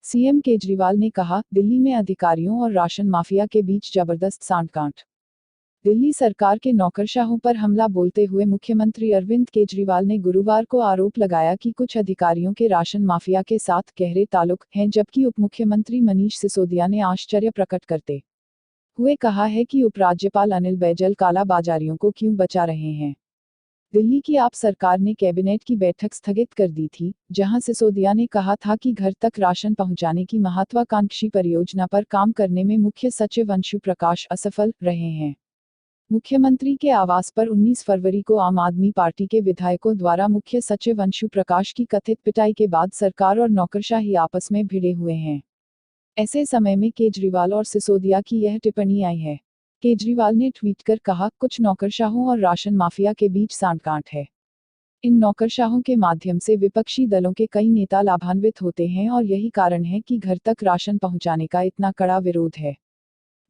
CM Kejriwal ने कहा, दिल्ली में अधिकारियों और राशन माफिया के बीच जबरदस्त सांठगांठ। दिल्ली सरकार के नौकरशाहों पर हमला बोलते हुए मुख्यमंत्री अरविंद केजरीवाल ने गुरुवार को आरोप लगाया कि कुछ अधिकारियों के राशन माफिया के साथ गहरे ताल्लुक हैं, जबकि उप मुख्यमंत्री मनीष सिसोदिया ने आश्चर्य प्रकट करते हुए कहा है कि उपराज्यपाल अनिल बैजल कालाबाजारियों को क्यों बचा रहे हैं। दिल्ली की आप सरकार ने कैबिनेट की बैठक स्थगित कर दी थी, जहां सिसोदिया ने कहा था कि घर तक राशन पहुंचाने की महत्वाकांक्षी परियोजना पर काम करने में मुख्य सचिव अंशु प्रकाश असफल रहे हैं। मुख्यमंत्री के आवास पर 19 फरवरी को आम आदमी पार्टी के विधायकों द्वारा मुख्य सचिव अंशु प्रकाश की कथित पिटाई के बाद सरकार और नौकरशाही आपस में भिड़े हुए हैं। ऐसे समय में केजरीवाल और सिसोदिया की यह टिप्पणी आई है। केजरीवाल ने ट्वीट कर कहा, कुछ नौकरशाहों और राशन माफिया के बीच सांठगांठ है। इन नौकरशाहों के माध्यम से विपक्षी दलों के कई नेता लाभान्वित होते हैं और यही कारण है कि घर तक राशन पहुंचाने का इतना कड़ा विरोध है।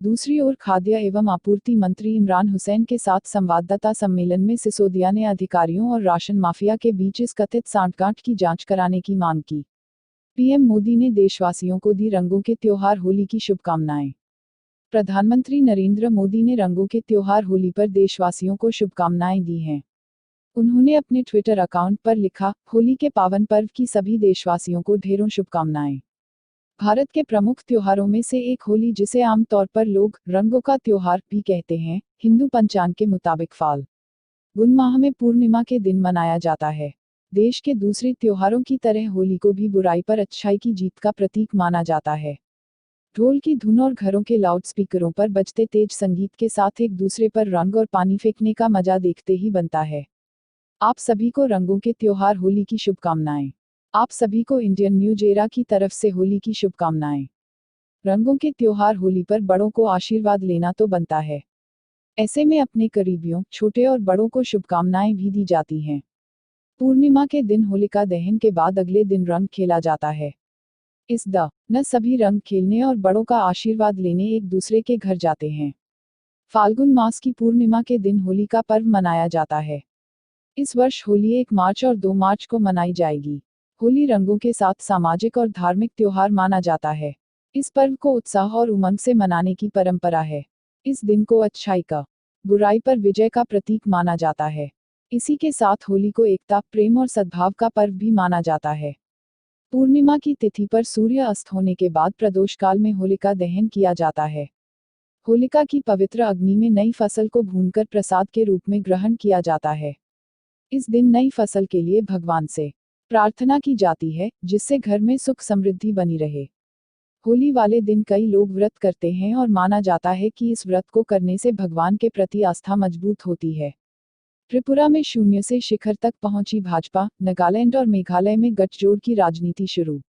दूसरी ओर खाद्य एवं आपूर्ति मंत्री इमरान हुसैन के साथ संवाददाता सम्मेलन में सिसोदिया ने अधिकारियों और राशन माफिया के बीच इस कथित सांठगांठ की जांच कराने की मांग की। पीएम मोदी ने देशवासियों को दी रंगों के त्योहार होली की शुभकामनाएं। प्रधानमंत्री नरेंद्र मोदी ने रंगों के त्योहार होली पर देशवासियों को शुभकामनाएं दी हैं। उन्होंने अपने ट्विटर अकाउंट पर लिखा, होली के पावन पर्व की सभी देशवासियों को ढेरों शुभकामनाएं। भारत के प्रमुख त्योहारों में से एक होली, जिसे आमतौर पर लोग रंगों का त्योहार भी कहते हैं, हिंदू पंचांग के मुताबिक फाल्गुन माह में पूर्णिमा के दिन मनाया जाता है। देश के दूसरे त्योहारों की तरह होली को भी बुराई पर अच्छाई की जीत का प्रतीक माना जाता है। ढोल की धुन और घरों के लाउडस्पीकरों पर बजते तेज संगीत के साथ एक दूसरे पर रंग और पानी फेंकने का मजा देखते ही बनता है। आप सभी को रंगों के त्योहार होली की शुभकामनाएं। आप सभी को इंडियन न्यू एरा की तरफ से होली की शुभकामनाएं। रंगों के त्योहार होली पर बड़ों को आशीर्वाद लेना तो बनता है। ऐसे में अपने करीबियों, छोटे और बड़ों को शुभकामनाएं भी दी जाती हैं। पूर्णिमा के दिन होलिका दहन के बाद अगले दिन रंग खेला जाता है। इस दिन सभी रंग खेलने और बड़ों का आशीर्वाद लेने एक दूसरे के घर जाते हैं। फाल्गुन मास की पूर्णिमा के दिन होली का पर्व मनाया जाता है। इस वर्ष होली 1 मार्च और 2 मार्च को मनाई जाएगी। होली रंगों के साथ सामाजिक और धार्मिक त्योहार माना जाता है। इस पर्व को उत्साह और उमंग से मनाने की परंपरा है। इस दिन को अच्छाई का बुराई पर विजय का प्रतीक माना जाता है। इसी के साथ होली को एकता, प्रेम और सद्भाव का पर्व भी माना जाता है। पूर्णिमा की तिथि पर सूर्य अस्त होने के बाद प्रदोष काल में होलिका दहन किया जाता है। होलिका की पवित्र अग्नि में नई फसल को भूनकर प्रसाद के रूप में ग्रहण किया जाता है। इस दिन नई फसल के लिए भगवान से प्रार्थना की जाती है, जिससे घर में सुख समृद्धि बनी रहे। होली वाले दिन कई लोग व्रत करते हैं और माना जाता है कि इस व्रत को करने से भगवान के प्रति आस्था मजबूत होती है। त्रिपुरा में शून्य से शिखर तक पहुंची भाजपा, नागालैंड और मेघालय में गठजोड़ की राजनीति शुरू।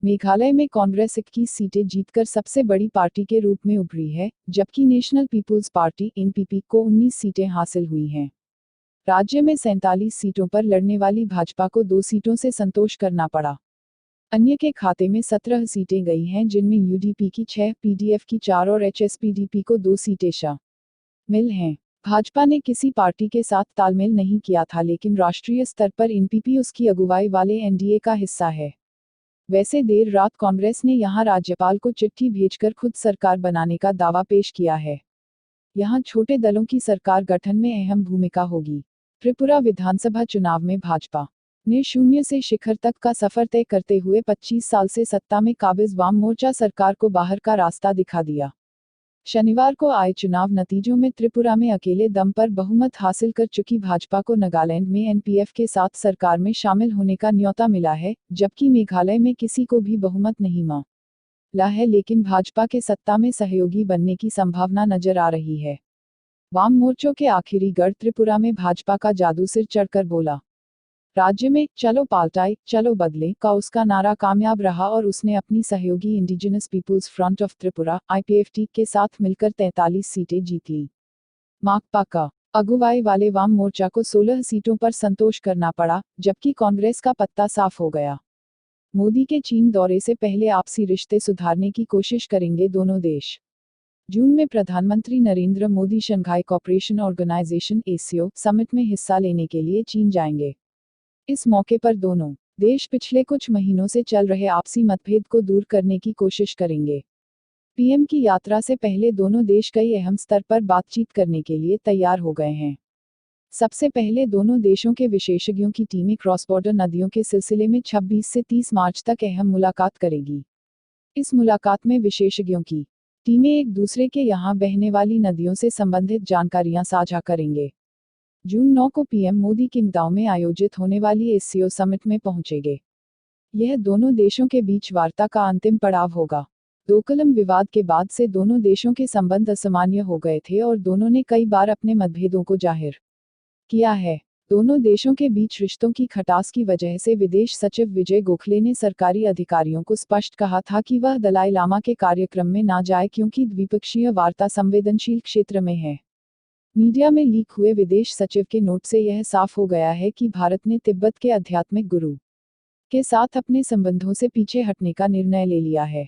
मेघालय में कांग्रेस 21 सीटें जीतकर सबसे बड़ी पार्टी के रूप में उभरी है, जबकि नेशनल पीपुल्स पार्टी (एनपीपी) को 19 सीटें हासिल हुई हैं। राज्य में 47 सीटों पर लड़ने वाली भाजपा को 2 सीटों से संतोष करना पड़ा। अन्य के खाते में 17 सीटें गई हैं, जिनमें यूडीपी की 6, पीडीएफ की 4 और एचएसपीडीपी को 2 सीटें शामिल हैं। भाजपा ने किसी पार्टी के साथ तालमेल नहीं किया था, लेकिन राष्ट्रीय स्तर पर एनपीपी उसकी अगुवाई वाले एनडीए का हिस्सा है। वैसे देर रात कांग्रेस ने यहां राज्यपाल को चिट्ठी भेजकर खुद सरकार बनाने का दावा पेश किया है। यहां छोटे दलों की सरकार गठन में अहम भूमिका होगी। त्रिपुरा विधानसभा चुनाव में भाजपा ने शून्य से शिखर तक का सफर तय करते हुए 25 साल से सत्ता में काबिज वाम मोर्चा सरकार को बाहर का रास्ता दिखा दिया। शनिवार को आए चुनाव नतीजों में त्रिपुरा में अकेले दम पर बहुमत हासिल कर चुकी भाजपा को नागालैंड में एनपीएफ के साथ सरकार में शामिल होने का न्योता मिला है, जबकि मेघालय में किसी को भी बहुमत नहीं मिला है, लेकिन भाजपा के सत्ता में सहयोगी बनने की संभावना नजर आ रही है। वाम मोर्चों के आखिरी गढ़ त्रिपुरा में भाजपा का जादू सिर चढ़कर बोला। राज्य में चलो पाल्टाई, चलो बदले का उसका नारा कामयाब रहा और उसने अपनी सहयोगी indigenous peoples front of Tripura (IPFT) के साथ मिलकर 43 सीटें जीत ली। माकपा का अगुवाई वाले वाम मोर्चा को 16 सीटों पर संतोष करना पड़ा, जबकि कांग्रेस का पत्ता साफ हो गया। मोदी के चीन दौरे से पहले आपसी रिश्ते सुधारने की कोशिश करेंगे दोनों देश। जून में प्रधानमंत्री Narendra Modi Shanghai cooperation organisation (SCO) summit में हिस्सा लेने के लिए चीन जाएंगे। इस मौके पर दोनों देश पिछले कुछ महीनों से चल रहे आपसी मतभेद को दूर करने की कोशिश करेंगे। पीएम की यात्रा से पहले दोनों देश कई अहम स्तर पर बातचीत करने के लिए तैयार हो गए हैं। सबसे पहले दोनों देशों के विशेषज्ञों की टीमें क्रॉस बॉर्डर नदियों के सिलसिले में 26 से 30 मार्च तक अहम मुलाकात करेगी। इस मुलाकात में विशेषज्ञों की टीमें एक दूसरे के यहाँ बहने वाली नदियों से संबंधित जानकारियां साझा करेंगे। जून 9 को पीएम मोदी किंगडाउ में आयोजित होने वाली एससीओ समिट में पहुंचेंगे। यह दोनों देशों के बीच वार्ता का अंतिम पड़ाव होगा। डोकलम विवाद के बाद से दोनों देशों के संबंध असामान्य हो गए थे और दोनों ने कई बार अपने मतभेदों को जाहिर किया है। दोनों देशों के बीच रिश्तों की खटास की वजह से विदेश सचिव विजय गोखले ने सरकारी अधिकारियों को स्पष्ट कहा था कि वह दलाई लामा के कार्यक्रम में ना जाए क्योंकि द्विपक्षीय वार्ता संवेदनशील क्षेत्र में है। मीडिया में लीक हुए विदेश सचिव के नोट से यह साफ हो गया है कि भारत ने तिब्बत के आध्यात्मिक गुरु के साथ अपने संबंधों से पीछे हटने का निर्णय ले लिया है।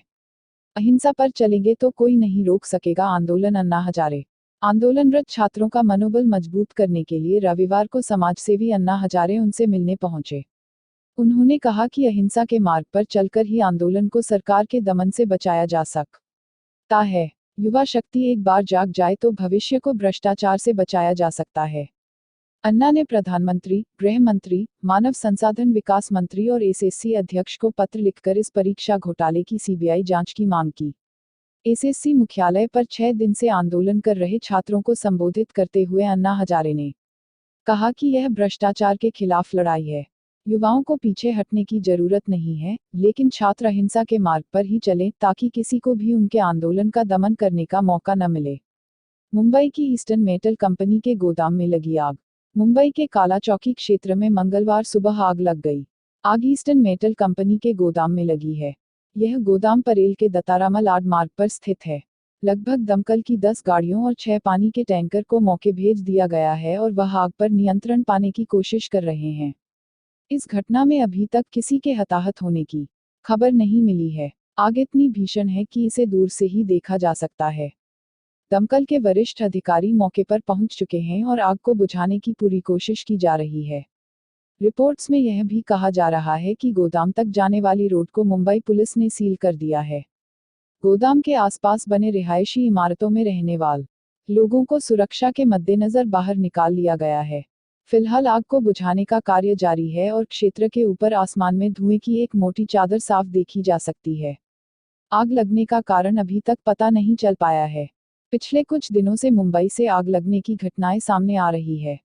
अहिंसा पर चलेंगे तो कोई नहीं रोक सकेगा आंदोलन, अन्ना हजारे। आंदोलनरत छात्रों का मनोबल मजबूत करने के लिए रविवार को समाजसेवी अन्ना हजारे उनसे मिलने पहुंचे। उन्होंने कहा कि अहिंसा के मार्ग पर चलकर ही आंदोलन को सरकार के दमन से बचाया जा सकता है। युवा शक्ति एक बार जाग जाए तो भविष्य को भ्रष्टाचार से बचाया जा सकता है। अन्ना ने प्रधानमंत्री, गृह मंत्री, मानव संसाधन विकास मंत्री और एसएससी अध्यक्ष को पत्र लिखकर इस परीक्षा घोटाले की सीबीआई जांच की मांग की। एसएससी मुख्यालय पर 6 दिन से आंदोलन कर रहे छात्रों को संबोधित करते हुए अन्ना हजारे ने कहा कि यह भ्रष्टाचार के खिलाफ लड़ाई है। युवाओं को पीछे हटने की जरूरत नहीं है, लेकिन छात्र अहिंसा के मार्ग पर ही चलें ताकि किसी को भी उनके आंदोलन का दमन करने का मौका न मिले। मुंबई की ईस्टर्न मेटल कंपनी के गोदाम में लगी आग। मुंबई के काला चौकी क्षेत्र में मंगलवार सुबह आग लग गई। आग ईस्टर्न मेटल कंपनी के गोदाम में लगी है। यह गोदाम परेल के दत्तारामल आड मार्ग पर स्थित है। लगभग दमकल की 10 गाड़ियों और 6 पानी के टैंकर को मौके भेज दिया गया है और वह आग पर नियंत्रण पाने की कोशिश कर रहे हैं। इस घटना में अभी तक किसी के हताहत होने की खबर नहीं मिली है। आग इतनी भीषण है कि इसे दूर से ही देखा जा सकता है। दमकल के वरिष्ठ अधिकारी मौके पर पहुंच चुके हैं और आग को बुझाने की पूरी कोशिश की जा रही है। रिपोर्ट्स में यह भी कहा जा रहा है कि गोदाम तक जाने वाली रोड को मुंबई पुलिस ने सील कर दिया है। गोदाम के आसपास बने रिहायशी इमारतों में रहने वाले लोगों को सुरक्षा के मद्देनजर बाहर निकाल लिया गया है। फिलहाल आग को बुझाने का कार्य जारी है और क्षेत्र के ऊपर आसमान में धुएं की एक मोटी चादर साफ देखी जा सकती है। आग लगने का कारण अभी तक पता नहीं चल पाया है। पिछले कुछ दिनों से मुंबई से आग लगने की घटनाएं सामने आ रही है।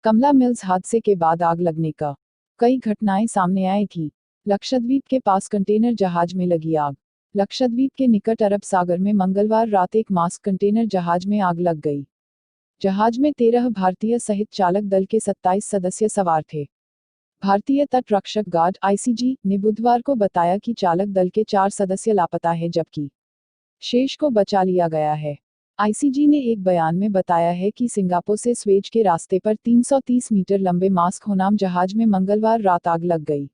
कमला मिल्स हादसे के बाद आग लगने का कई घटनाएं सामने आई थी। लक्षद्वीप के पास कंटेनर जहाज में लगी आग। लक्षद्वीप के निकट अरब सागर में मंगलवार रात एक मास्क कंटेनर जहाज में आग लग गई। जहाज में 13 भारतीय सहित चालक दल के 27 सदस्य सवार थे। भारतीय तट रक्षक गार्ड आईसीजी ने बुधवार को बताया कि चालक दल के 4 सदस्य लापता हैं जबकि शेष को बचा लिया गया है। आईसीजी ने एक बयान में बताया है कि सिंगापुर से स्वेज के रास्ते पर 330 मीटर लंबे मास्क होनाम जहाज में मंगलवार रात आग लग गई।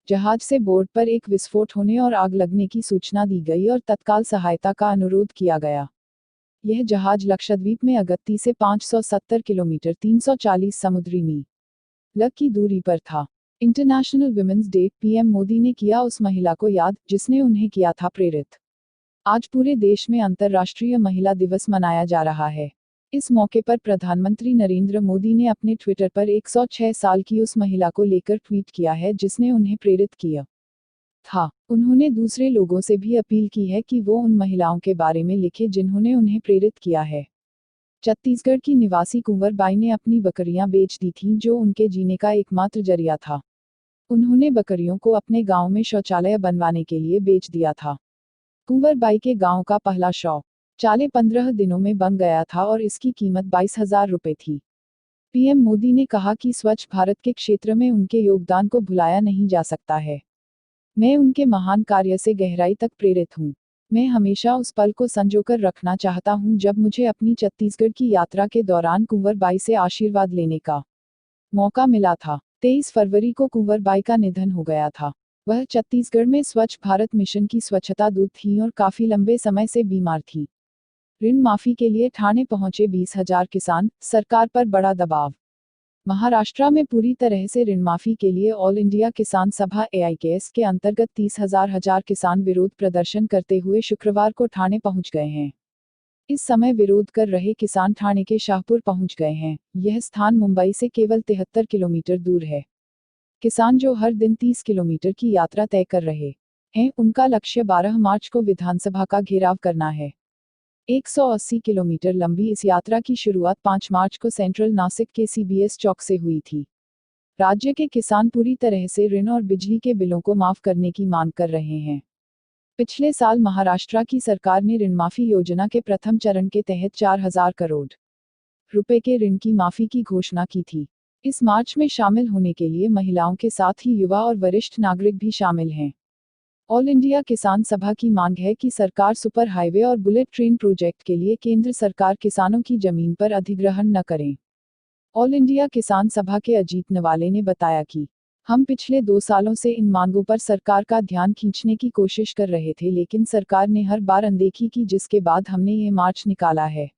जहाज से बोर्ड पर एक विस्फोट होने और आग लगने की सूचना दी गई और तत्काल सहायता का अनुरोध किया गया। यह जहाज लक्षद्वीप में अगत्ती से 570 किलोमीटर 340 समुद्री मील की दूरी पर था। International women's day, PM Modi ने किया उस महिला को याद जिसने उन्हें किया था प्रेरित। आज पूरे देश में अंतर्राष्ट्रीय महिला दिवस मनाया जा रहा है। इस मौके पर प्रधानमंत्री नरेंद्र मोदी ने अपने ट्विटर पर 106 साल की उस महिला को लेकर ट्वीट किया है जिसने उन्हें प्रेरित किया था। उन्होंने दूसरे लोगों से भी अपील की है कि वो उन महिलाओं के बारे में लिखे जिन्होंने उन्हें प्रेरित किया है। छत्तीसगढ़ की निवासी कुंवर बाई ने अपनी बकरियां बेच दी थीं जो उनके जीने का एकमात्र जरिया था। उन्होंने बकरियों को अपने गांव में शौचालय बनवाने के लिए बेच दिया था। कुंवर बाई के गांव का पहला शौचालय 15 दिनों में बन गया था और इसकी कीमत 22,000 रुपए थी। पीएम मोदी ने कहा कि स्वच्छ भारत के क्षेत्र में उनके योगदान को भुलाया नहीं जा सकता है। मैं उनके महान कार्य से गहराई तक प्रेरित हूँ। मैं हमेशा उस पल को संजोकर रखना चाहता हूँ जब मुझे अपनी छत्तीसगढ़ की यात्रा के दौरान कुंवर बाई से आशीर्वाद लेने का मौका मिला था। 23 फरवरी को कुंवर बाई का निधन हो गया था। वह छत्तीसगढ़ में स्वच्छ भारत मिशन की स्वच्छता दूत थीं और काफी लंबे समय से बीमार थी। ऋण माफी के लिए ठाणे पहुंचे 20,000 किसान, सरकार पर बड़ा दबाव। महाराष्ट्र में पूरी तरह से ऋण माफी के लिए ऑल इंडिया किसान सभा AIKS के अंतर्गत 30,000 किसान विरोध प्रदर्शन करते हुए शुक्रवार को ठाणे पहुंच गए हैं। इस समय विरोध कर रहे किसान ठाणे के शाहपुर पहुंच गए हैं। यह स्थान मुंबई से केवल 73 किलोमीटर दूर है। किसान जो हर दिन 30 किलोमीटर की यात्रा तय कर रहे हैं, उनका लक्ष्य 12 मार्च को विधानसभा का घेराव करना है। 180 किलोमीटर लंबी इस यात्रा की शुरुआत 5 मार्च को सेंट्रल नासिक के CBS चौक से हुई थी। राज्य के किसान पूरी तरह से ऋण और बिजली के बिलों को माफ करने की मांग कर रहे हैं। पिछले साल महाराष्ट्र की सरकार ने ऋण माफी योजना के प्रथम चरण के तहत 4,000 करोड़ रुपए के ऋण की माफी की घोषणा की थी। इस मार्च में शामिल होने के लिए महिलाओं के साथ ही युवा और वरिष्ठ नागरिक भी शामिल हैं। ऑल इंडिया किसान सभा की मांग है कि सरकार सुपर हाईवे और बुलेट ट्रेन प्रोजेक्ट के लिए केंद्र सरकार किसानों की जमीन पर अधिग्रहण न करें। ऑल इंडिया किसान सभा के अजीत नवाले ने बताया कि हम पिछले 2 सालों से इन मांगों पर सरकार का ध्यान खींचने की कोशिश कर रहे थे, लेकिन सरकार ने हर बार अनदेखी की, जिसके बाद हमने ये मार्च निकाला है।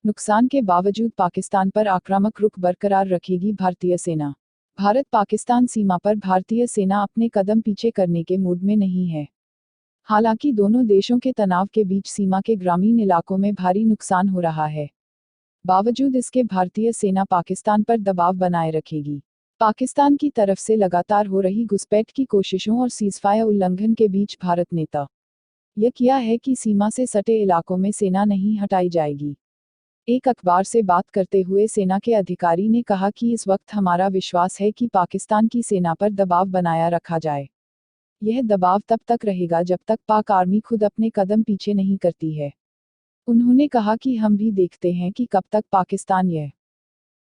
नुकसान के बावजूद पाकिस्तान पर आक्रामक रुख बरकरार रखेगी भारतीय सेना। भारत पाकिस्तान सीमा पर भारतीय सेना अपने कदम पीछे करने के मूड में नहीं है। हालांकि दोनों देशों के तनाव के बीच सीमा के ग्रामीण इलाकों में भारी नुकसान हो रहा है। बावजूद इसके भारतीय सेना पाकिस्तान पर दबाव बनाए रखेगी। पाकिस्तान की तरफ से लगातार हो रही घुसपैठ की कोशिशों और सीजफायर उल्लंघन के बीच भारत ने यह किया है कि सीमा से सटे इलाकों में सेना नहीं हटाई जाएगी। एक अखबार से बात करते हुए सेना के अधिकारी ने कहा कि इस वक्त हमारा विश्वास है कि पाकिस्तान की सेना पर दबाव बनाया रखा जाए। यह दबाव तब तक रहेगा जब तक पाक आर्मी खुद अपने कदम पीछे नहीं करती है। उन्होंने कहा कि हम भी देखते हैं कि कब तक पाकिस्तान यह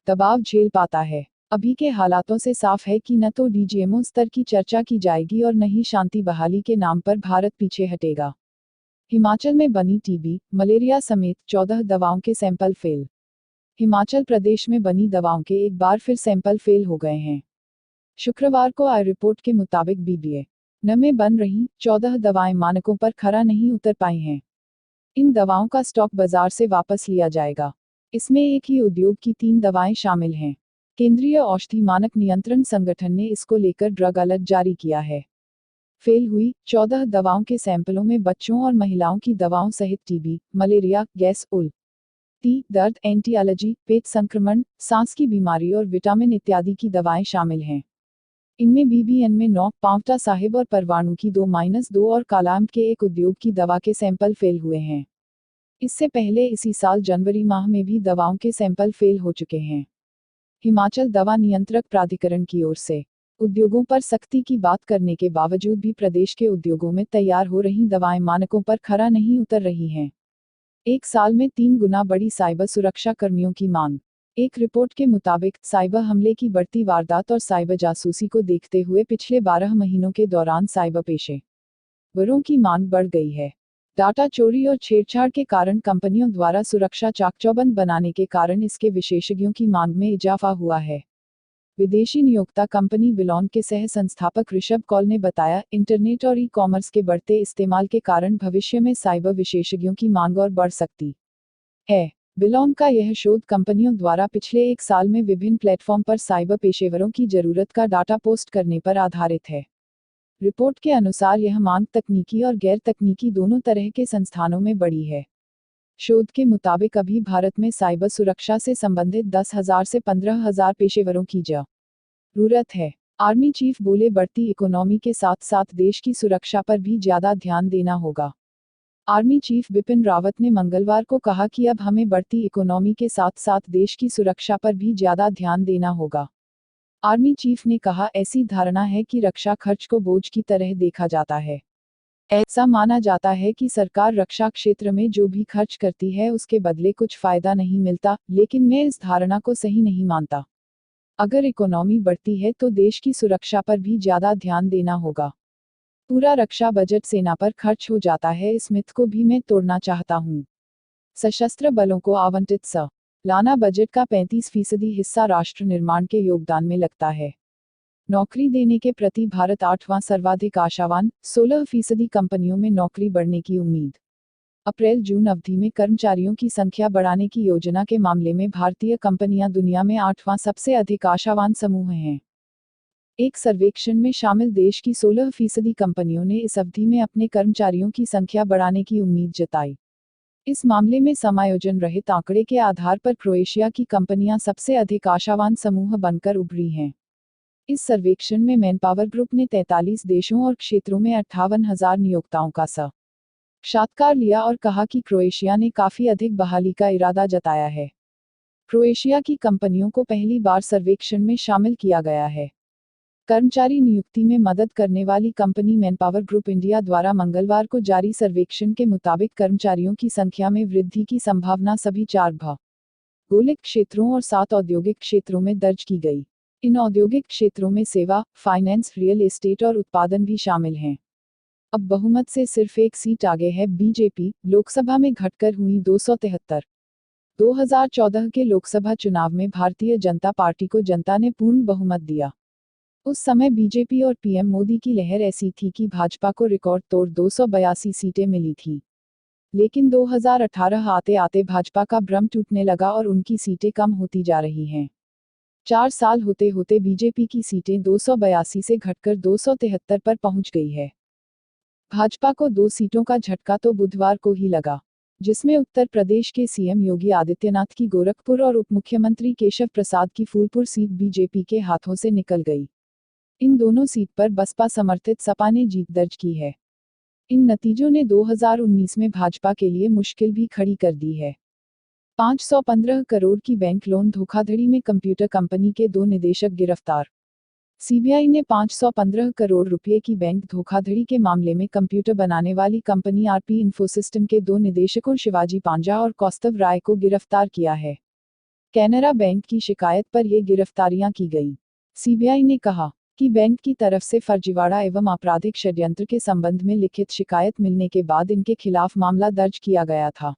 दबाव झेल पाता है। अभी के हालातों से साफ है कि न तो DGMO स्तर की चर्चा की जाएगी और न ही शांति बहाली के नाम पर भारत पीछे हटेगा। हिमाचल में बनी TB, मलेरिया समेत 14 दवाओं के सैंपल फेल। हिमाचल प्रदेश में बनी दवाओं के एक बार फिर सैंपल फेल हो गए हैं। शुक्रवार को आई रिपोर्ट के मुताबिक BBN में बन रही 14 दवाएं मानकों पर खरा नहीं उतर पाई हैं। इन दवाओं का स्टॉक बाजार से वापस लिया जाएगा। इसमें एक ही उद्योग की 3 दवाएं शामिल हैं। केंद्रीय औषधि मानक नियंत्रण संगठन ने इसको लेकर ड्रग अलर्ट जारी किया है। फेल हुई 14 दवाओं के सैंपलों में बच्चों और महिलाओं की दवाओं सहित TB, मलेरिया, गैस, उल्टी, दर्द, एंटी एलर्जी, पेट संक्रमण, सांस की बीमारी और विटामिन इत्यादि की दवाएं शामिल हैं। इनमें BBN में 9, पांवटा साहिब और परवाणु की 2-2 और कालाअंब के एक उद्योग की दवा के सैंपल फेल हुए हैं। इससे पहले इसी साल जनवरी माह में भी दवाओं के सैंपल फेल हो चुके हैं। हिमाचल दवा नियंत्रक प्राधिकरण की ओर से उद्योगों पर सख्ती की बात करने के बावजूद भी प्रदेश के उद्योगों में तैयार हो रही दवाएं मानकों पर खरा नहीं उतर रही हैं। एक साल में 3 गुना बढ़ी साइबर सुरक्षा कर्मियों की मांग। एक रिपोर्ट के मुताबिक साइबर हमले की बढ़ती वारदात और साइबर जासूसी को देखते हुए पिछले 12 महीनों के दौरान साइबर पेशेवरों की मांग बढ़ गई है। डाटा चोरी और छेड़छाड़ के कारण कंपनियों द्वारा सुरक्षा चाकचौबंद बनाने के कारण इसके विशेषज्ञों की मांग में इजाफा हुआ है। विदेशी नियोक्ता कंपनी बिलॉन के सह संस्थापक ऋषभ कौल ने बताया, इंटरनेट और ई-कॉमर्स के बढ़ते इस्तेमाल के कारण भविष्य में साइबर विशेषज्ञों की मांग और बढ़ सकती है। बिलॉन का यह शोध कंपनियों द्वारा पिछले 1 साल में विभिन्न प्लेटफॉर्म पर साइबर पेशेवरों की जरूरत का डाटा पोस्ट करने पर आधारित है। रिपोर्ट के अनुसार यह मांग तकनीकी और गैर तकनीकी दोनों तरह के संस्थानों में बढ़ी है। शोध के मुताबिक अभी भारत में साइबर सुरक्षा से संबंधित 10,000 से 15,000 पेशेवरों की जरूरत है। आर्मी चीफ बोले, बढ़ती इकोनॉमी के साथ साथ देश की सुरक्षा पर भी ज्यादा ध्यान देना होगा। आर्मी चीफ बिपिन रावत ने मंगलवार को कहा कि अब हमें बढ़ती इकोनॉमी के साथ साथ देश की सुरक्षा पर भी ज्यादा ध्यान देना होगा। आर्मी चीफ ने कहा, ऐसी धारणा है कि रक्षा खर्च को बोझ की तरह देखा जाता है। ऐसा माना जाता है कि सरकार रक्षा क्षेत्र में जो भी खर्च करती है उसके बदले कुछ फायदा नहीं मिलता, लेकिन मैं इस धारणा को सही नहीं मानता। अगर इकोनॉमी बढ़ती है तो देश की सुरक्षा पर भी ज्यादा ध्यान देना होगा। पूरा रक्षा बजट सेना पर खर्च हो जाता है, इस मिथ को भी मैं तोड़ना चाहता हूँ। सशस्त्र बलों को आवंटित सालाना बजट का 35% हिस्सा राष्ट्र निर्माण के योगदान में लगता है। नौकरी देने के प्रति भारत 8वां सर्वाधिक आशावान, 16% कंपनियों में नौकरी बढ़ने की उम्मीद। अप्रैल जून अवधि में कर्मचारियों की संख्या बढ़ाने की योजना के मामले में भारतीय कंपनियां दुनिया में 8वां सबसे अधिक आशावान समूह हैं। एक सर्वेक्षण में शामिल देश की 16% कंपनियों ने इस अवधि में अपने कर्मचारियों की संख्या बढ़ाने की उम्मीद जताई। इस मामले में समायोजन रहित आंकड़े के आधार पर क्रोएशिया की कंपनियां सबसे अधिक आशावान समूह बनकर उभरी हैं। इस सर्वेक्षण में मैनपावर ग्रुप ने 43 देशों और क्षेत्रों में 58,000 नियोक्ताओं का साक्षात्कार लिया और कहा कि क्रोएशिया ने काफी अधिक बहाली का इरादा जताया है। क्रोएशिया की कंपनियों को पहली बार सर्वेक्षण में शामिल किया गया है। कर्मचारी नियुक्ति में मदद करने वाली कंपनी मैनपावर ग्रुप इंडिया द्वारा मंगलवार को जारी सर्वेक्षण के मुताबिक कर्मचारियों की संख्या में वृद्धि की संभावना सभी 4 भौगोलिक क्षेत्रों और 7 औद्योगिक क्षेत्रों में दर्ज की गई। इन औद्योगिक क्षेत्रों में सेवा, फाइनेंस, रियल एस्टेट और उत्पादन भी शामिल हैं। अब बहुमत से सिर्फ एक सीट आगे है बीजेपी, लोकसभा में घटकर हुई 273। 2014 के लोकसभा चुनाव में भारतीय जनता पार्टी को जनता ने पूर्ण बहुमत दिया। उस समय बीजेपी और पीएम मोदी की लहर ऐसी थी कि भाजपा को रिकॉर्ड तोड़ 282 सीटें मिली थी। लेकिन 2018 आते आते भाजपा का भ्रम टूटने लगा और उनकी सीटें कम होती जा रही हैं। 4 साल होते होते बीजेपी की सीटें 282 से घटकर 273 पर पहुंच गई है। भाजपा को 2 सीटों का झटका तो बुधवार को ही लगा, जिसमें उत्तर प्रदेश के सीएम योगी आदित्यनाथ की गोरखपुर और उप मुख्यमंत्री केशव प्रसाद की फूलपुर सीट बीजेपी के हाथों से निकल गई। इन दोनों सीट पर बसपा समर्थित सपा ने जीत दर्ज की है। इन नतीजों ने 2019 में भाजपा के लिए मुश्किल भी खड़ी कर दी है। 515 करोड़ की बैंक लोन धोखाधड़ी में कंप्यूटर कंपनी के 2 निदेशक गिरफ्तार। सीबीआई ने 515 करोड़ रुपए की बैंक धोखाधड़ी के मामले में कंप्यूटर बनाने वाली कंपनी आरपी इन्फोसिस्टम के 2 निदेशकों शिवाजी पांजा और कौस्तव राय को गिरफ्तार किया है। कैनरा बैंक की शिकायत पर ये गिरफ्तारियां की गई। सीबीआई ने कहा कि बैंक की तरफ से फर्जीवाड़ा एवं आपराधिक षड्यंत्र के संबंध में लिखित शिकायत मिलने के बाद इनके खिलाफ मामला दर्ज किया गया था।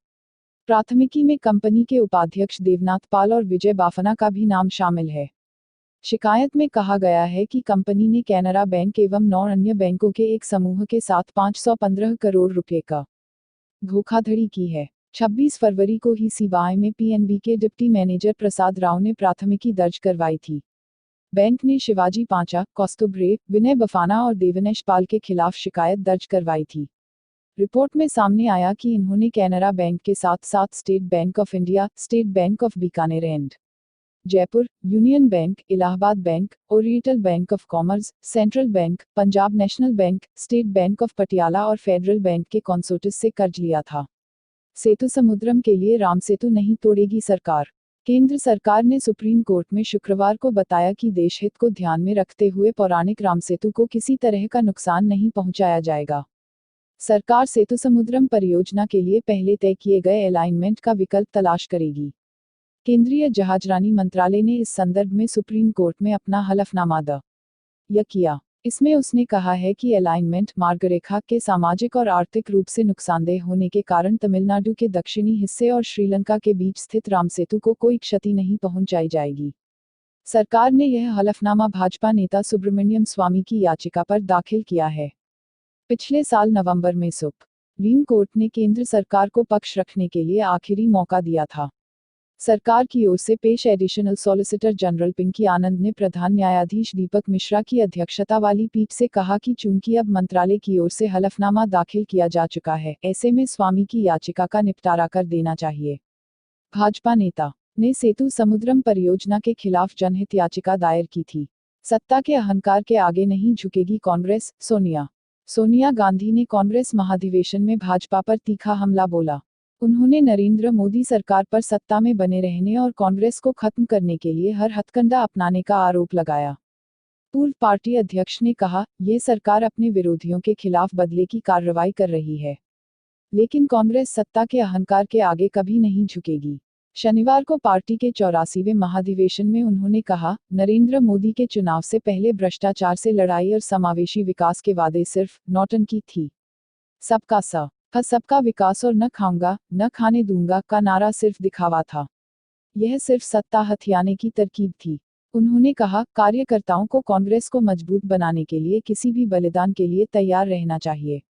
प्राथमिकी में कंपनी के उपाध्यक्ष देवनाथ पाल और विजय बाफना का भी नाम शामिल है। शिकायत में कहा गया है कि कंपनी ने कैनरा बैंक एवं 9 अन्य बैंकों के एक समूह के साथ 515 करोड़ रुपए का धोखाधड़ी की है। 26 फरवरी को ही सीबीआई में पीएनबी के डिप्टी मैनेजर प्रसाद राव ने प्राथमिकी दर्ज करवाई थी। बैंक ने शिवाजी पांचा, कौस्तुभ रे, विनय बफाना और देवनेश पाल के खिलाफ शिकायत दर्ज करवाई थी। रिपोर्ट में सामने आया कि इन्होंने कैनरा बैंक के साथ साथ state bank of India, state bank of Bikaner and Jaipur, union bank, Allahabad bank, oriental bank of commerce, central bank, Punjab national bank, state bank of Patiala और फेडरल बैंक के कंसोर्टियम से कर्ज लिया था। सेतु समुद्रम के लिए राम सेतु नहीं तोड़ेगी सरकार। केंद्र सरकार ने सुप्रीम कोर्ट में शुक्रवार को बताया कि देशहित को ध्यान में रखते हुए पौराणिक राम सेतु को किसी तरह का नुकसान नहीं पहुंचाया जाएगा। सरकार सेतु समुद्रम परियोजना के लिए पहले तय किए गए अलाइनमेंट का विकल्प तलाश करेगी। केंद्रीय जहाजरानी मंत्रालय ने इस संदर्भ में सुप्रीम कोर्ट में अपना हलफनामा दायर किया। इसमें उसने कहा है कि अलाइनमेंट मार्गरेखा के सामाजिक और आर्थिक रूप से नुकसानदेह होने के कारण तमिलनाडु के दक्षिणी हिस्से और श्रीलंका के बीच स्थित राम सेतु को कोई क्षति नहीं पहुंचाई जाएगी। सरकार ने यह हलफनामा भाजपा नेता सुब्रमण्यम स्वामी की याचिका पर दाखिल किया है। पिछले साल नवंबर में सुप्रीम कोर्ट ने केंद्र सरकार को पक्ष रखने के लिए आखिरी मौका दिया था। सरकार की ओर से पेश एडिशनल सॉलिसिटर जनरल पिंकी आनंद ने प्रधान न्यायाधीश दीपक मिश्रा की अध्यक्षता वाली पीठ से कहा कि चूंकि अब मंत्रालय की ओर से हलफनामा दाखिल किया जा चुका है, ऐसे में स्वामी की याचिका का निपटारा कर देना चाहिए। भाजपा नेता ने सेतु समुद्रम परियोजना के खिलाफ जनहित याचिका दायर की थी। सत्ता के अहंकार के आगे नहीं झुकेगी कांग्रेस, सोनिया गांधी ने कांग्रेस महाधिवेशन में भाजपा पर तीखा हमला बोला। उन्होंने नरेंद्र मोदी सरकार पर सत्ता में बने रहने और कांग्रेस को खत्म करने के लिए हर हथकंडा अपनाने का आरोप लगाया। पूर्व पार्टी अध्यक्ष ने कहा, ये सरकार अपने विरोधियों के खिलाफ बदले की कार्रवाई कर रही है, लेकिन कांग्रेस सत्ता के अहंकार के आगे कभी नहीं झुकेगी। शनिवार को पार्टी के 84वें महाधिवेशन में उन्होंने कहा, नरेंद्र मोदी के चुनाव से पहले भ्रष्टाचार से लड़ाई और समावेशी विकास के वादे सिर्फ नौटंकी थी। सबका सबका विकास और न खाऊंगा न खाने दूंगा का नारा सिर्फ दिखावा था। यह सिर्फ सत्ता हथियाने की तरकीब थी। उन्होंने कहा, कार्यकर्ताओं को कांग्रेस को मजबूत बनाने के लिए किसी भी बलिदान के लिए तैयार रहना चाहिए।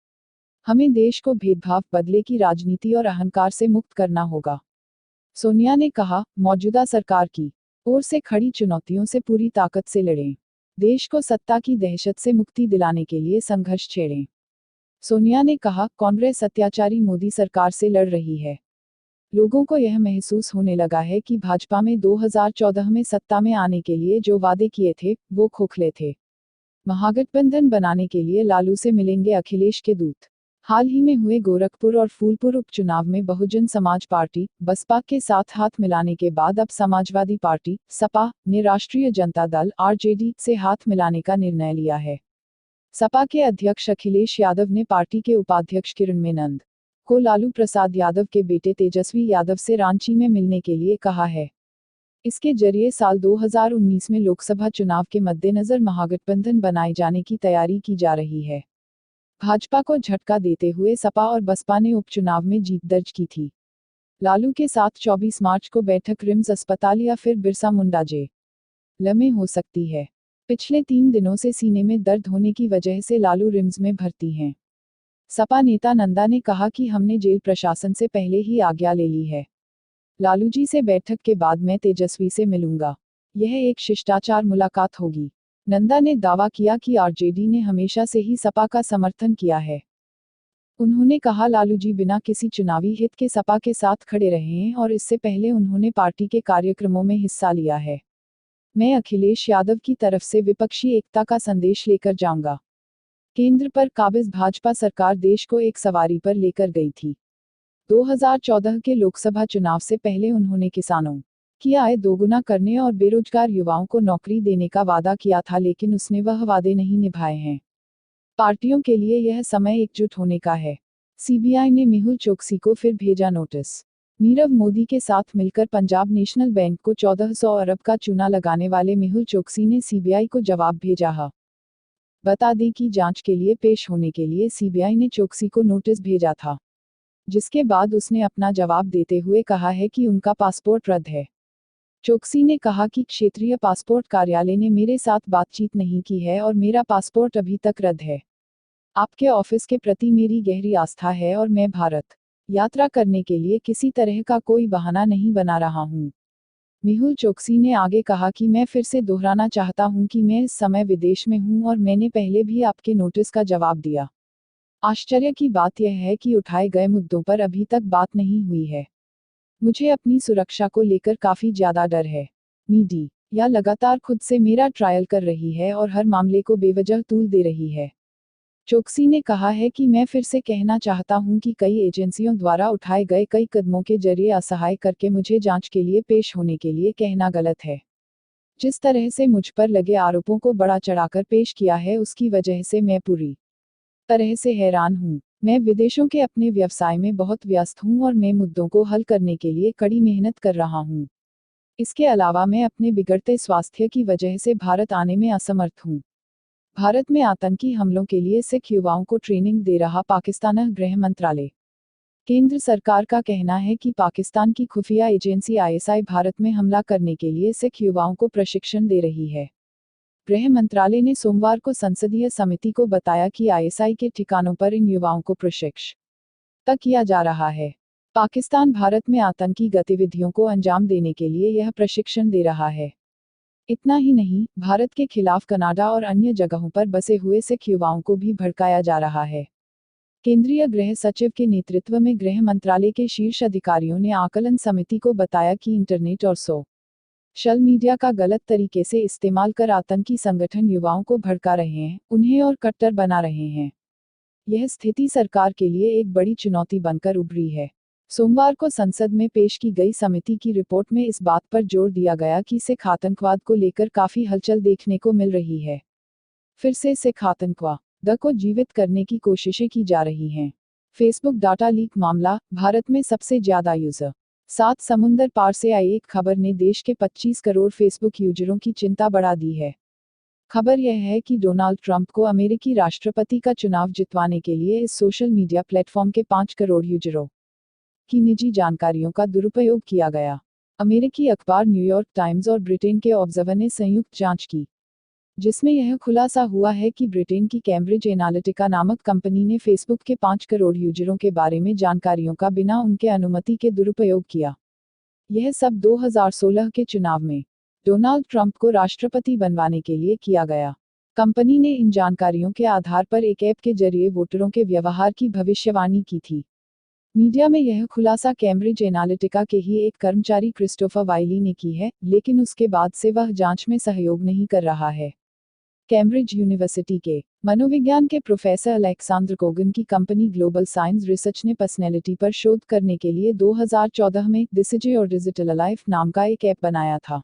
हमें देश को भेदभाव, बदले की राजनीति और अहंकार से मुक्त करना होगा। सोनिया ने कहा, मौजूदा सरकार की ओर से खड़ी चुनौतियों से पूरी ताकत से लड़ें। देश को सत्ता की दहशत से मुक्ति दिलाने के लिए संघर्ष छेड़ें। सोनिया ने कहा, कांग्रेस अत्याचारी मोदी सरकार से लड़ रही है। लोगों को यह महसूस होने लगा है कि भाजपा में 2014 में सत्ता में आने के लिए जो वादे किए थे, वो खोखले थे। महागठबंधन बनाने के लिए लालू से मिलेंगे अखिलेश के दूत। हाल ही में हुए गोरखपुर और फूलपुर उपचुनाव में बहुजन समाज पार्टी, बसपा के साथ हाथ मिलाने के बाद अब समाजवादी पार्टी, सपा, ने राष्ट्रीय जनता दल, आरजेडी, से हाथ मिलाने का निर्णय लिया है। सपा के अध्यक्ष अखिलेश यादव ने पार्टी के उपाध्यक्ष किरण मेनन को लालू प्रसाद यादव के बेटे तेजस्वी यादव से रांची में मिलने के लिए कहा है। इसके जरिए साल 2019 में लोकसभा चुनाव के मद्देनजर महागठबंधन बनाए जाने की तैयारी की जा रही है। भाजपा को झटका देते हुए सपा और बसपा ने उपचुनाव में जीत दर्ज की थी। लालू के साथ 24 मार्च को बैठक रिम्स अस्पताल या फिर बिरसा मुंडा जेल में हो सकती है। पिछले 3 दिनों से सीने में दर्द होने की वजह से लालू रिम्स में भर्ती हैं। सपा नेता नंदा ने कहा कि हमने जेल प्रशासन से पहले ही आज्ञा ले ली है। लालू जी से बैठक के बाद मैं तेजस्वी से मिलूंगा। यह एक शिष्टाचार मुलाकात होगी। नंदा ने दावा किया कि आरजेडी ने हमेशा से ही सपा का समर्थन किया है। उन्होंने कहा, लालू जी बिना किसी चुनावी हित के सपा के साथ खड़े रहे हैं और इससे पहले उन्होंने पार्टी के कार्यक्रमों में हिस्सा लिया है। मैं अखिलेश यादव की तरफ से विपक्षी एकता का संदेश लेकर जाऊंगा। केंद्र पर काबिज भाजपा सरकार देश को एक सवारी पर लेकर गई थी। 2014 के लोकसभा चुनाव से पहले उन्होंने किसानों की आय दोगुना करने और बेरोजगार युवाओं को नौकरी देने का वादा किया था, लेकिन उसने वह वादे नहीं निभाए हैं। पार्टियों के लिए यह समय एकजुट होने का है। सीबीआई ने मेहुल चोकसी को फिर भेजा नोटिस। नीरव मोदी के साथ मिलकर पंजाब नेशनल बैंक को 1400 अरब का चूना लगाने वाले मेहुल चोकसी ने सीबीआई को जवाब भेजा है। बता दें कि जांच के लिए पेश होने के लिए सीबीआई ने चोकसी को नोटिस भेजा था, जिसके बाद उसने अपना जवाब देते हुए कहा है कि उनका पासपोर्ट रद्द है। चोकसी ने कहा कि क्षेत्रीय पासपोर्ट कार्यालय ने मेरे साथ बातचीत नहीं की है और मेरा पासपोर्ट अभी तक रद्द है। आपके ऑफिस के प्रति मेरी गहरी आस्था है और मैं भारत यात्रा करने के लिए किसी तरह का कोई बहाना नहीं बना रहा हूं। मेहुल चोकसी ने आगे कहा कि मैं फिर से दोहराना चाहता हूं कि मैं इस समय विदेश में हूं और मैंने पहले भी आपके नोटिस का जवाब दिया। आश्चर्य की बात यह है कि उठाए गए मुद्दों पर अभी तक बात नहीं हुई है। मुझे अपनी सुरक्षा को लेकर काफी ज्यादा डर है। मीडिया लगातार खुद से मेरा ट्रायल कर रही है और हर मामले को बेवजह तूल दे रही है। चोकसी ने कहा है कि मैं फिर से कहना चाहता हूं कि कई एजेंसियों द्वारा उठाए गए कई कदमों के जरिए असहाय करके मुझे जांच के लिए पेश होने के लिए कहना गलत है। जिस तरह से मुझ पर लगे आरोपों को बड़ा चढ़ाकर पेश किया है, उसकी वजह से मैं पूरी तरह से हैरान हूं। मैं विदेशों के अपने व्यवसाय में बहुत व्यस्त हूं और मैं मुद्दों को हल करने के लिए कड़ी मेहनत कर रहा हूं। इसके अलावा मैं अपने बिगड़ते स्वास्थ्य की वजह से भारत आने में असमर्थ हूं। भारत में आतंकी हमलों के लिए सिख युवाओं को ट्रेनिंग दे रहा पाकिस्तान गृह मंत्रालय। केंद्र सरकार का कहना है कि पाकिस्तान की खुफिया एजेंसी आईएसआई भारत में हमला करने के लिए सिख युवाओं को प्रशिक्षण दे रही है। गृह मंत्रालय ने सोमवार को संसदीय समिति को बताया कि आईएसआई के ठिकानों पर इन युवाओं को प्रशिक्षित किया जा रहा है। पाकिस्तान भारत में आतंकी गतिविधियों को अंजाम देने के लिए यह प्रशिक्षण दे रहा है। इतना ही नहीं, भारत के खिलाफ कनाडा और अन्य जगहों पर बसे हुए सिख युवाओं को भी भड़काया जा रहा है। केंद्रीय गृह सचिव के नेतृत्व में गृह मंत्रालय के शीर्ष अधिकारियों ने आकलन समिति को बताया कि इंटरनेट और सोशल मीडिया का गलत तरीके से इस्तेमाल कर आतंकी संगठन युवाओं को भड़का रहे हैं, उन्हें और कट्टर बना रहे हैं। यह स्थिति सरकार के लिए एक बड़ी चुनौती बनकर उभरी है। सोमवार को संसद में पेश की गई समिति की रिपोर्ट में इस बात पर जोर दिया गया कि सिख आतंकवाद को लेकर काफी हलचल देखने को मिल रही है। फिर से सिख आतंकवाद को जीवित करने की कोशिशें की जा रही हैं। फेसबुक डाटा लीक मामला, भारत में सबसे ज्यादा यूजर। 7 समुंदर पार से आई एक खबर ने देश के 25 करोड़ फेसबुक यूजरों की चिंता बढ़ा दी है। खबर यह है कि डोनाल्ड ट्रंप को अमेरिकी राष्ट्रपति का चुनाव जितवाने के लिए इस सोशल मीडिया प्लेटफॉर्म के 5 करोड़ यूजरों की निजी जानकारियों का दुरुपयोग किया गया। अमेरिकी अखबार न्यूयॉर्क टाइम्स और ब्रिटेन के ऑब्जर्वर ने संयुक्त जांच की। जिसमें यह खुलासा हुआ है कि ब्रिटेन की कैम्ब्रिज एनालिटिका नामक कंपनी ने फेसबुक के 5 करोड़ यूजरों के बारे में जानकारियों का बिना उनके अनुमति के दुरुपयोग किया। यह सब 2016 के चुनाव में डोनाल्ड ट्रंप को राष्ट्रपति बनवाने के लिए किया गया। कंपनी ने इन जानकारियों के आधार पर एक ऐप के जरिए वोटरों के व्यवहार की भविष्यवाणी की थी। मीडिया में यह खुलासा कैम्ब्रिज एनालिटिका के ही एक कर्मचारी क्रिस्टोफर वाइली ने की है, लेकिन उसके बाद से वह जांच में सहयोग नहीं कर रहा है। कैम्ब्रिज यूनिवर्सिटी के मनोविज्ञान के प्रोफेसर अलेक्सांद्र कोगन की कंपनी ग्लोबल साइंस रिसर्च ने पर्सनैलिटी पर शोध करने के लिए 2014 में दिसिजे और डिजिटल अलाइव नाम का एक ऐप बनाया था।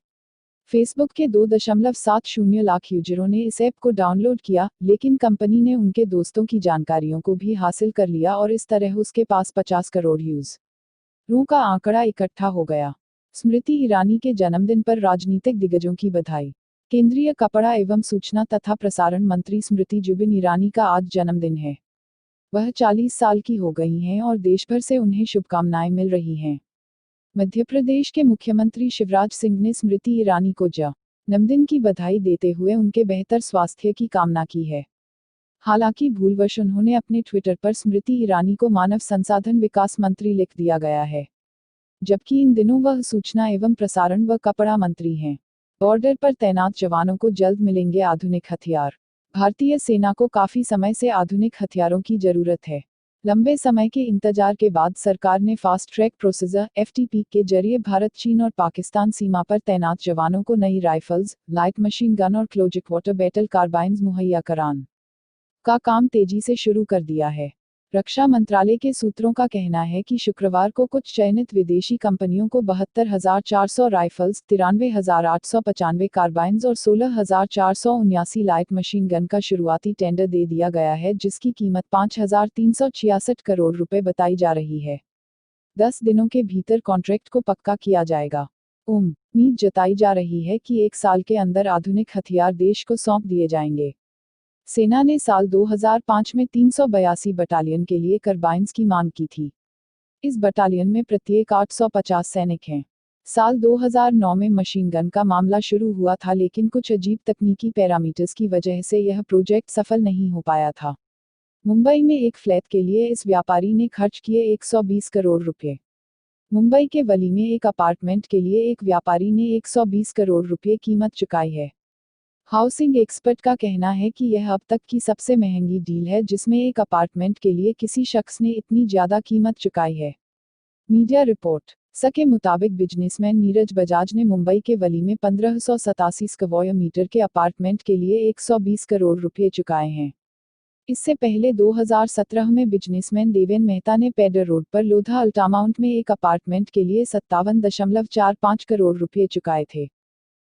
फेसबुक के 2.70 लाख यूजरों ने इस ऐप को डाउनलोड किया, लेकिन कंपनी ने उनके दोस्तों की जानकारियों को भी हासिल कर लिया और इस तरह उसके पास 50 करोड़ यूजरों का आंकड़ा इकट्ठा हो गया। स्मृति ईरानी के जन्मदिन पर राजनीतिक दिग्गजों की बधाई। केंद्रीय कपड़ा एवं सूचना तथा प्रसारण मंत्री स्मृति जुबिन ईरानी का आज जन्मदिन है। वह 40 साल की हो गई हैं और देश भर से उन्हें शुभकामनाएं मिल रही हैं। मध्य प्रदेश के मुख्यमंत्री शिवराज सिंह ने स्मृति ईरानी को जन्मदिन की बधाई देते हुए उनके बेहतर स्वास्थ्य की कामना की है। हालांकि भूलवश उन्होंने अपने ट्विटर पर स्मृति ईरानी को मानव संसाधन विकास मंत्री लिख दिया गया है, जबकि इन दिनों वह सूचना एवं प्रसारण व कपड़ा मंत्री हैं। बॉर्डर पर तैनात जवानों को जल्द मिलेंगे आधुनिक हथियार। भारतीय सेना को काफी समय से आधुनिक हथियारों की जरूरत है। लंबे समय के इंतजार के बाद सरकार ने फास्ट ट्रैक प्रोसीजर (FTP) के जरिए भारत, चीन और पाकिस्तान सीमा पर तैनात जवानों को नई राइफल्स, लाइट मशीन गन और क्लोजिक वाटर बैटल कार्बाइन्स मुहैया कराने का काम तेजी से शुरू कर दिया है। रक्षा मंत्रालय के सूत्रों का कहना है कि शुक्रवार को कुछ चयनित विदेशी कंपनियों को 72,400 राइफल्स, 93,895 कार्बाइन्स और 16,479 लाइट मशीन गन का शुरुआती टेंडर दे दिया गया है, जिसकी कीमत 5,366 करोड़ रुपए बताई जा रही है। 10 दिनों के भीतर कॉन्ट्रैक्ट को पक्का किया जाएगा। उम्मीद जताई जा रही है कि 1 साल के अंदर आधुनिक हथियार देश को सौंप दिए जाएंगे। सेना ने साल 2005 में 382 बटालियन के लिए कार्बाइन्स की मांग की थी। इस बटालियन में प्रत्येक 850 सैनिक हैं। साल 2009 में मशीन गन का मामला शुरू हुआ था, लेकिन कुछ अजीब तकनीकी पैरामीटर्स की वजह से यह प्रोजेक्ट सफल नहीं हो पाया था। मुंबई में एक फ्लैट के लिए इस व्यापारी ने खर्च किए 120 करोड़ रुपए। मुंबई के वली में एक अपार्टमेंट के लिए एक व्यापारी ने 120 करोड़ रुपए कीमत चुकाई है। हाउसिंग एक्सपर्ट का कहना है कि यह अब तक की सबसे महंगी डील है, जिसमें एक अपार्टमेंट के लिए किसी शख्स ने इतनी ज्यादा कीमत चुकाई है। मीडिया रिपोर्ट के मुताबिक बिजनेसमैन नीरज बजाज ने मुंबई के वली में 1587 स्क्वायर मीटर के अपार्टमेंट के लिए 120 करोड़ रुपए चुकाए हैं। इससे पहले 2017 में बिजनेसमैन देवेन मेहता ने पेडर रोड पर लोधा अल्टामाउंट में एक अपार्टमेंट के लिए 57.45 करोड़ रुपए चुकाए थे,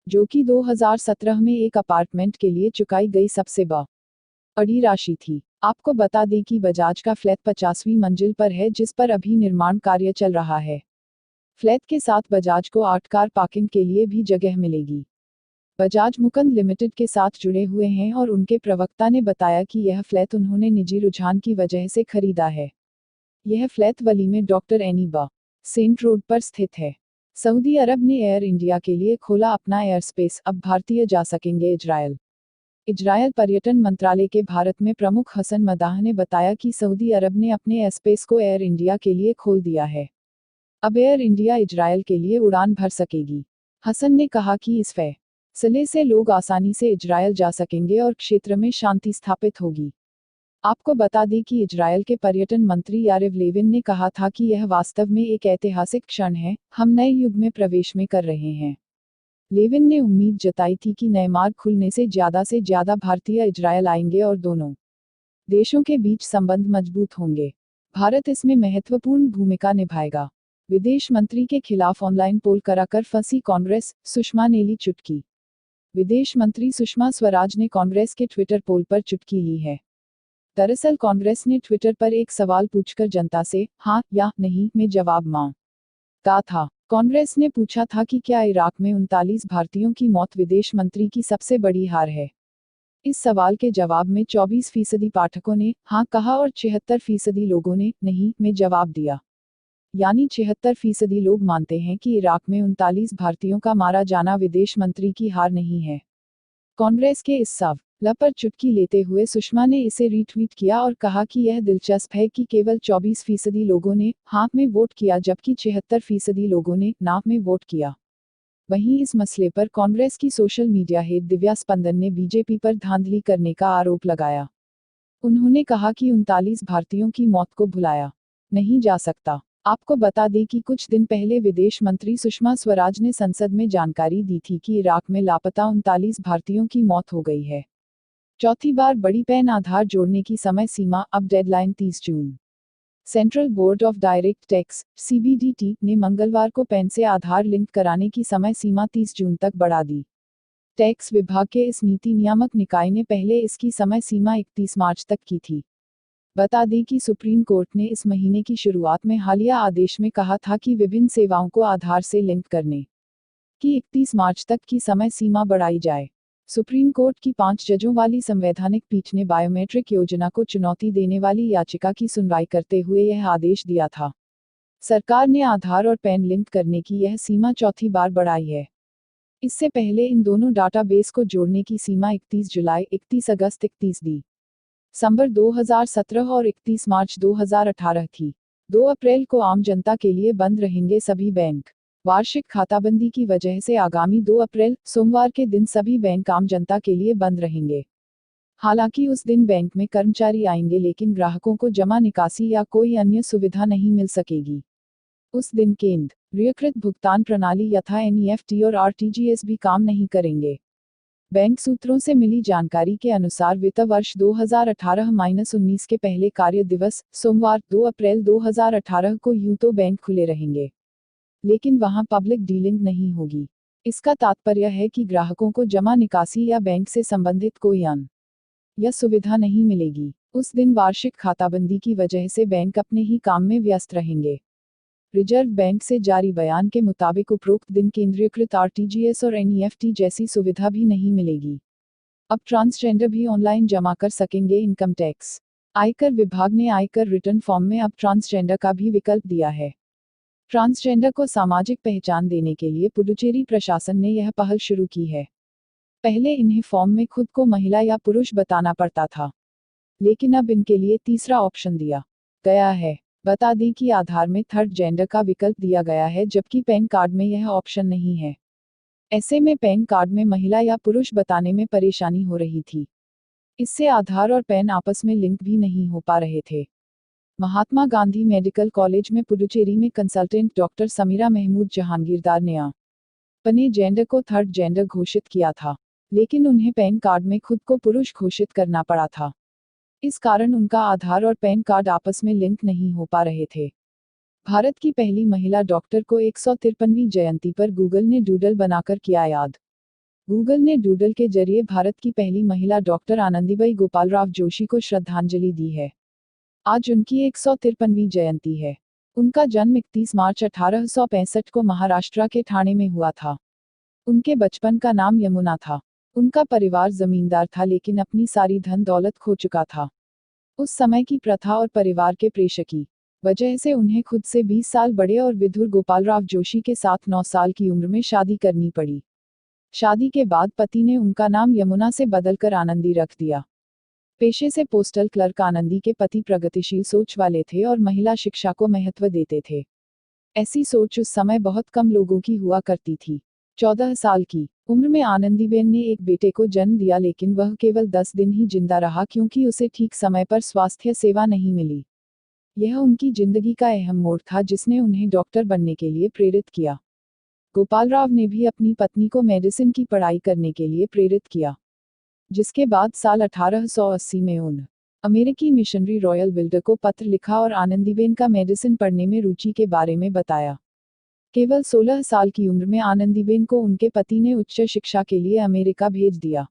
जो कि 2017 में एक अपार्टमेंट के लिए चुकाई गई सबसे बड़ी राशि थी। आपको बता दें कि बजाज का फ्लैट 50वीं मंजिल पर है, जिस पर अभी निर्माण कार्य चल रहा है। फ्लैट के साथ बजाज को 8 कार पार्किंग के लिए भी जगह मिलेगी। बजाज मुकुंद लिमिटेड के साथ जुड़े हुए हैं और उनके प्रवक्ता ने बताया कि यह फ्लैट उन्होंने निजी रुझान की वजह से खरीदा है। यह फ्लैट वली में डॉक्टर एनी बेसेंट रोड पर स्थित है। सऊदी अरब ने एयर इंडिया के लिए खोला अपना एयर स्पेस, अब भारतीय जा सकेंगे इजरायल। इजरायल पर्यटन मंत्रालय के भारत में प्रमुख हसन मदाह ने बताया कि सऊदी अरब ने अपने एयर स्पेस को एयर इंडिया के लिए खोल दिया है। अब एयर इंडिया इजरायल के लिए उड़ान भर सकेगी। हसन ने कहा कि इस फैसले से लोग आसानी से इजरायल जा सकेंगे और क्षेत्र में शांति स्थापित होगी। आपको बता दें कि इजरायल के पर्यटन मंत्री यारिव लेविन ने कहा था कि यह वास्तव में एक ऐतिहासिक क्षण है, हम नए युग में प्रवेश में कर रहे हैं। लेविन ने उम्मीद जताई थी कि नए मार्ग खुलने से ज्यादा भारतीय इजरायल आएंगे और दोनों देशों के बीच संबंध मजबूत होंगे। भारत इसमें महत्वपूर्ण भूमिका निभाएगा। विदेश मंत्री के खिलाफ ऑनलाइन पोल कराकर फंसी कांग्रेस, सुषमा ने ली चुटकी। विदेश मंत्री सुषमा स्वराज ने कांग्रेस के ट्विटर पोल पर चुटकी ली है। दरअसल कांग्रेस ने ट्विटर पर एक सवाल पूछकर जनता से हाँ या नहीं में जवाब मांगा था। कांग्रेस ने पूछा था कि क्या इराक में 39 भारतीयों की मौत विदेश मंत्री की सबसे बड़ी हार है। इस सवाल के जवाब में 24% पाठकों ने हाँ कहा और 76% लोगों ने नहीं में जवाब दिया। यानी 76% लोग मानते हैं कि इराक में 39 भारतीयों का मारा जाना विदेश मंत्री की हार नहीं है। कांग्रेस के इस सवाल पर चुटकी लेते हुए सुषमा ने इसे रीट्वीट किया और कहा कि यह दिलचस्प है कि केवल 24% लोगों ने हाँ में वोट किया जबकि 76% लोगों ने ना में वोट किया। वहीं इस मसले पर कांग्रेस की सोशल मीडिया हेड दिव्या स्पंदन ने बीजेपी पर धांधली करने का आरोप लगाया। उन्होंने कहा कि 39 भारतीयों की मौत को भुलाया नहीं जा सकता। आपको बता दें कि कुछ दिन पहले विदेश मंत्री सुषमा स्वराज ने संसद में जानकारी दी थी कि इराक में लापता 39 भारतीयों की मौत हो गई है। चौथी बार बड़ी पैन आधार जोड़ने की समय सीमा, अब deadline 30 June. Central board of direct tax (CBDT) ने मंगलवार को पैन से आधार लिंक कराने की समय सीमा 30 जून तक बढ़ा दी। टैक्स विभाग के इस नीति नियामक निकाय ने पहले इसकी समय सीमा 31 मार्च तक की थी। बता दें कि सुप्रीम कोर्ट ने इस महीने की शुरुआत में हालिया आदेश में कहा था कि विभिन्न सेवाओं को आधार से लिंक करने की 31 मार्च तक की समय सीमा बढ़ाई जाए। सुप्रीम कोर्ट की 5 जजों वाली संवैधानिक पीठ ने बायोमेट्रिक योजना को चुनौती देने वाली याचिका की सुनवाई करते हुए यह आदेश दिया था। सरकार ने आधार और पैन लिंक करने की यह सीमा चौथी बार बढ़ाई है। इससे पहले इन दोनों डाटाबेस को जोड़ने की सीमा 31 जुलाई, 31 अगस्त, 31 दिसंबर 2017 और 31 मार्च 2018 थी। 2 अप्रैल को आम जनता के लिए बंद रहेंगे सभी बैंक। वार्षिक खाताबंदी की वजह से आगामी 2 अप्रैल सोमवार के दिन सभी बैंक आम जनता के लिए बंद रहेंगे। हालांकि उस दिन बैंक में कर्मचारी आएंगे लेकिन ग्राहकों को जमा निकासी या कोई अन्य सुविधा नहीं मिल सकेगी। उस दिन केंद्रीयकृत भुगतान प्रणाली यथा NEFT और RTGS भी काम नहीं करेंगे। बैंक सूत्रों से मिली जानकारी के अनुसार वित्त वर्ष 2018-19 के पहले कार्य दिवस सोमवार 2 अप्रैल 2018 को यूं तो बैंक खुले रहेंगे, लेकिन वहां पब्लिक डीलिंग नहीं होगी। इसका तात्पर्य है कि ग्राहकों को जमा निकासी या बैंक से संबंधित कोई अन्य सुविधा नहीं मिलेगी। उस दिन वार्षिक खाताबंदी की वजह से बैंक अपने ही काम में व्यस्त रहेंगे। रिजर्व बैंक से जारी बयान के मुताबिक उपरोक्त दिन केंद्रीयकृत RTGS और NEFT जैसी सुविधा भी नहीं मिलेगी। अब ट्रांसजेंडर भी ऑनलाइन जमा कर सकेंगे इनकम टैक्स। आयकर विभाग ने आयकर रिटर्न फॉर्म में अब ट्रांसजेंडर का भी विकल्प दिया है। ट्रांसजेंडर को सामाजिक पहचान देने के लिए पुडुचेरी प्रशासन ने यह पहल शुरू की है। पहले इन्हें फॉर्म में खुद को महिला या पुरुष बताना पड़ता था, लेकिन अब इनके लिए तीसरा ऑप्शन दिया गया है। बता दें कि आधार में थर्ड जेंडर का विकल्प दिया गया है जबकि पैन कार्ड में यह ऑप्शन नहीं है। ऐसे में पैन कार्ड में महिला या पुरुष बताने में परेशानी हो रही थी। इससे आधार और पैन आपस में लिंक भी नहीं हो पा रहे थे। महात्मा गांधी मेडिकल कॉलेज में पुडुचेरी में कंसल्टेंट डॉक्टर समीरा महमूद जहांगीरदार ने अपने जेंडर को थर्ड जेंडर घोषित किया था, लेकिन उन्हें पैन कार्ड में खुद को पुरुष घोषित करना पड़ा था। इस कारण उनका आधार और पैन कार्ड आपस में लिंक नहीं हो पा रहे थे। भारत की पहली महिला डॉक्टर को 153वीं जयंती पर गूगल ने डूडल बनाकर किया याद। गूगल ने डूडल के जरिए भारत की पहली महिला डॉक्टर आनंदीबाई गोपालराव जोशी को श्रद्धांजलि दी है। आज उनकी 153वीं जयंती है। उनका जन्म 31 मार्च 1865 को महाराष्ट्र के ठाणे में हुआ था। उनके बचपन का नाम यमुना था। उनका परिवार जमींदार था लेकिन अपनी सारी धन दौलत खो चुका था। उस समय की प्रथा और परिवार के प्रेशर की वजह से उन्हें खुद से 20 साल बड़े और विधुर गोपालराव जोशी के साथ 9 साल की उम्र में शादी करनी पड़ी। शादी के बाद पति ने उनका नाम यमुना से बदलकर आनंदी रख दिया। पेशे से पोस्टल क्लर्क आनंदी के पति प्रगतिशील सोच वाले थे और महिला शिक्षा को महत्व देते थे। ऐसी सोच उस समय बहुत कम लोगों की हुआ करती थी। 14 साल की उम्र में आनंदीबेन ने एक बेटे को जन्म दिया लेकिन वह केवल 10 दिन ही जिंदा रहा क्योंकि उसे ठीक समय पर स्वास्थ्य सेवा नहीं मिली। यह उनकी जिंदगी का अहम मोड़ था जिसने उन्हें डॉक्टर बनने के लिए प्रेरित किया। गोपालराव ने भी अपनी पत्नी को मेडिसिन की पढ़ाई करने के लिए प्रेरित किया, जिसके बाद साल 1880 में उन अमेरिकी मिशनरी रॉयल विल्डर को पत्र लिखा और आनंदीबेन का मेडिसिन पढ़ने में रुचि के बारे में बताया। केवल 16 साल की उम्र में आनंदीबेन को उनके पति ने उच्च शिक्षा के लिए अमेरिका भेज दिया।